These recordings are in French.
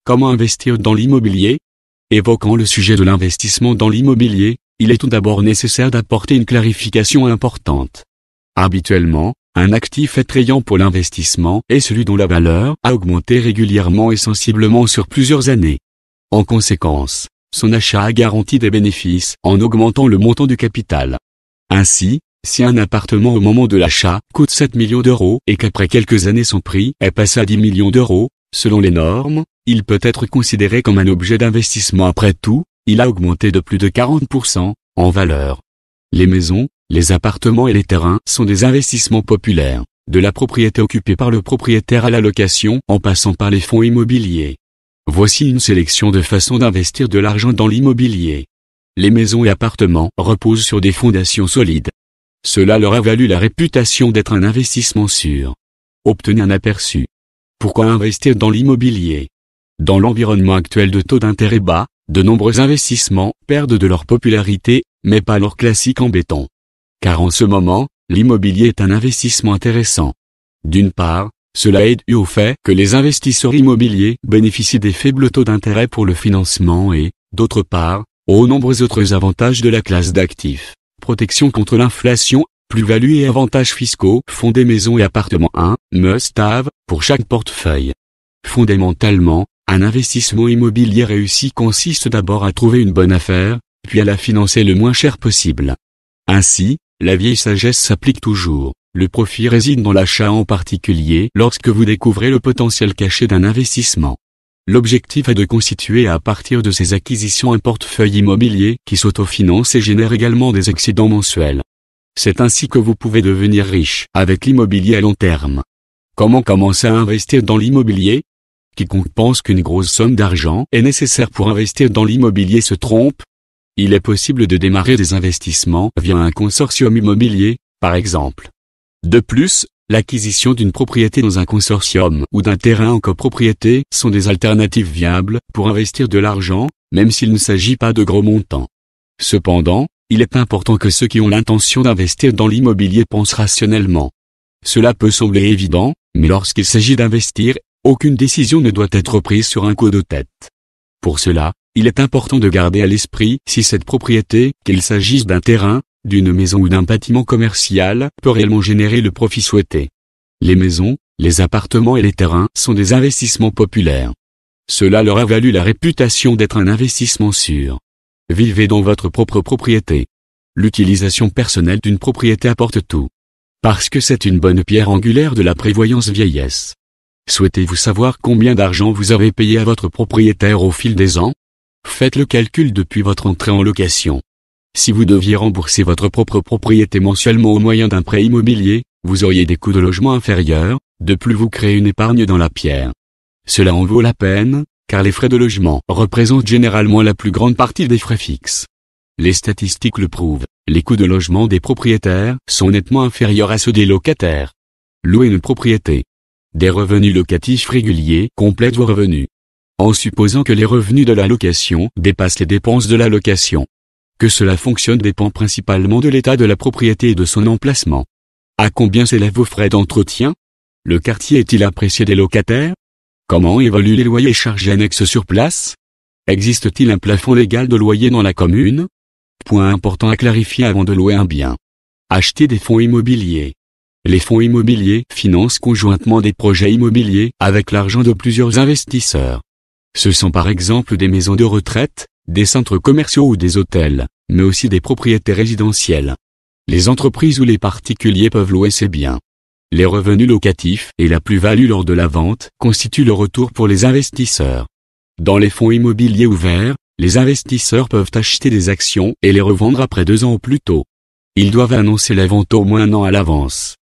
Comment investir dans l'immobilier? Évoquant le sujet de l'investissement dans l'immobilier, il est tout d'abord nécessaire d'apporter une clarification importante. Habituellement, un actif attrayant pour l'investissement est celui dont la valeur a augmenté régulièrement et sensiblement sur plusieurs années. En conséquence, son achat a garanti des bénéfices en augmentant le montant du capital. Ainsi, si un appartement au moment de l'achat coûte 7 millions d'euros et qu'après quelques années son prix est passé à 10 millions d'euros, selon les normes, il peut être considéré comme un objet d'investissement. Après tout, il a augmenté de plus de 40% en valeur. Les maisons, les appartements et les terrains sont des investissements populaires, de la propriété occupée par le propriétaire à la location en passant par les fonds immobiliers. Voici une sélection de façons d'investir de l'argent dans l'immobilier. Les maisons et appartements reposent sur des fondations solides. Cela leur a valu la réputation d'être un investissement sûr. Obtenez un aperçu. Pourquoi investir dans l'immobilier? Dans l'environnement actuel de taux d'intérêt bas, de nombreux investissements perdent de leur popularité, mais pas leur classique en béton. Car en ce moment, l'immobilier est un investissement intéressant. D'une part, cela est dû au fait que les investisseurs immobiliers bénéficient des faibles taux d'intérêt pour le financement et, d'autre part, aux nombreux autres avantages de la classe d'actifs. Protection contre l'inflation, plus-value et avantages fiscaux font des maisons et appartements un must-have pour chaque portefeuille. Fondamentalement, un investissement immobilier réussi consiste d'abord à trouver une bonne affaire, puis à la financer le moins cher possible. Ainsi, la vieille sagesse s'applique toujours. Le profit réside dans l'achat, en particulier lorsque vous découvrez le potentiel caché d'un investissement. L'objectif est de constituer à partir de ces acquisitions un portefeuille immobilier qui s'autofinance et génère également des excédents mensuels. C'est ainsi que vous pouvez devenir riche avec l'immobilier à long terme. Comment commencer à investir dans l'immobilier? Quiconque pense qu'une grosse somme d'argent est nécessaire pour investir dans l'immobilier se trompe. Il est possible de démarrer des investissements via un consortium immobilier, par exemple. De plus, l'acquisition d'une propriété dans un consortium ou d'un terrain en copropriété sont des alternatives viables pour investir de l'argent, même s'il ne s'agit pas de gros montants. Cependant, il est important que ceux qui ont l'intention d'investir dans l'immobilier pensent rationnellement. Cela peut sembler évident, mais lorsqu'il s'agit d'investir, aucune décision ne doit être prise sur un coup de tête. Pour cela, il est important de garder à l'esprit si cette propriété, qu'il s'agisse d'un terrain, d'une maison ou d'un bâtiment commercial, peut réellement générer le profit souhaité. Les maisons, les appartements et les terrains sont des investissements populaires. Cela leur a valu la réputation d'être un investissement sûr. Vivez dans votre propre propriété. L'utilisation personnelle d'une propriété apporte tout. Parce que c'est une bonne pierre angulaire de la prévoyance vieillesse. Souhaitez-vous savoir combien d'argent vous avez payé à votre propriétaire au fil des ans? Faites le calcul depuis votre entrée en location. Si vous deviez rembourser votre propre propriété mensuellement au moyen d'un prêt immobilier, vous auriez des coûts de logement inférieurs, de plus vous créez une épargne dans la pierre. Cela en vaut la peine, car les frais de logement représentent généralement la plus grande partie des frais fixes. Les statistiques le prouvent, les coûts de logement des propriétaires sont nettement inférieurs à ceux des locataires. Louer une propriété. Des revenus locatifs réguliers complètent vos revenus. En supposant que les revenus de la location dépassent les dépenses de la location. Que cela fonctionne dépend principalement de l'état de la propriété et de son emplacement. À combien s'élèvent vos frais d'entretien? Le quartier est-il apprécié des locataires? Comment évoluent les loyers et charges annexes sur place? Existe-t-il un plafond légal de loyer dans la commune? Point important à clarifier avant de louer un bien. Acheter des fonds immobiliers. Les fonds immobiliers financent conjointement des projets immobiliers avec l'argent de plusieurs investisseurs. Ce sont par exemple des maisons de retraite, des centres commerciaux ou des hôtels, mais aussi des propriétés résidentielles. Les entreprises ou les particuliers peuvent louer ces biens. Les revenus locatifs et la plus-value lors de la vente constituent le retour pour les investisseurs. Dans les fonds immobiliers ouverts, les investisseurs peuvent acheter des actions et les revendre après 2 ans ou plus tôt. Ils doivent annoncer la vente au moins 1 an à l'avance.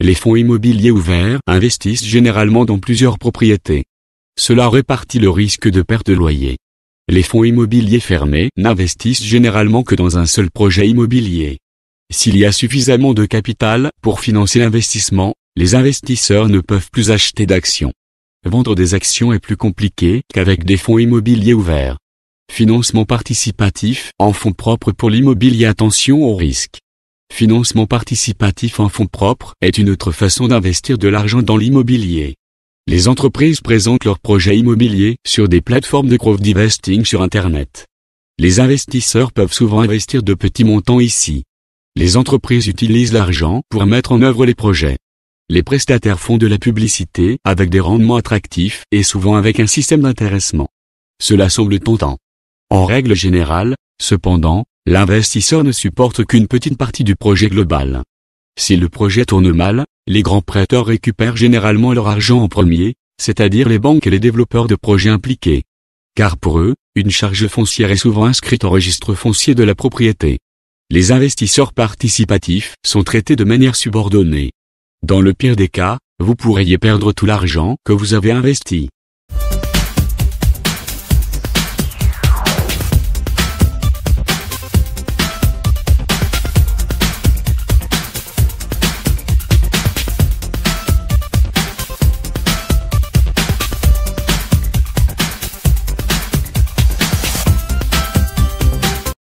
Les fonds immobiliers ouverts investissent généralement dans plusieurs propriétés. Cela répartit le risque de perte de loyer. Les fonds immobiliers fermés n'investissent généralement que dans un seul projet immobilier. S'il y a suffisamment de capital pour financer l'investissement, les investisseurs ne peuvent plus acheter d'actions. Vendre des actions est plus compliqué qu'avec des fonds immobiliers ouverts. Financement participatif en fonds propres pour l'immobilier. Attention au risque. Financement participatif en fonds propres est une autre façon d'investir de l'argent dans l'immobilier. Les entreprises présentent leurs projets immobiliers sur des plateformes de crowdinvesting sur Internet. Les investisseurs peuvent souvent investir de petits montants ici. Les entreprises utilisent l'argent pour mettre en œuvre les projets. Les prestataires font de la publicité avec des rendements attractifs et souvent avec un système d'intéressement. Cela semble tentant. En règle générale, cependant, l'investisseur ne supporte qu'une petite partie du projet global. Si le projet tourne mal, les grands prêteurs récupèrent généralement leur argent en premier, c'est-à-dire les banques et les développeurs de projets impliqués. Car pour eux, une charge foncière est souvent inscrite au registre foncier de la propriété. Les investisseurs participatifs sont traités de manière subordonnée. Dans le pire des cas, vous pourriez perdre tout l'argent que vous avez investi.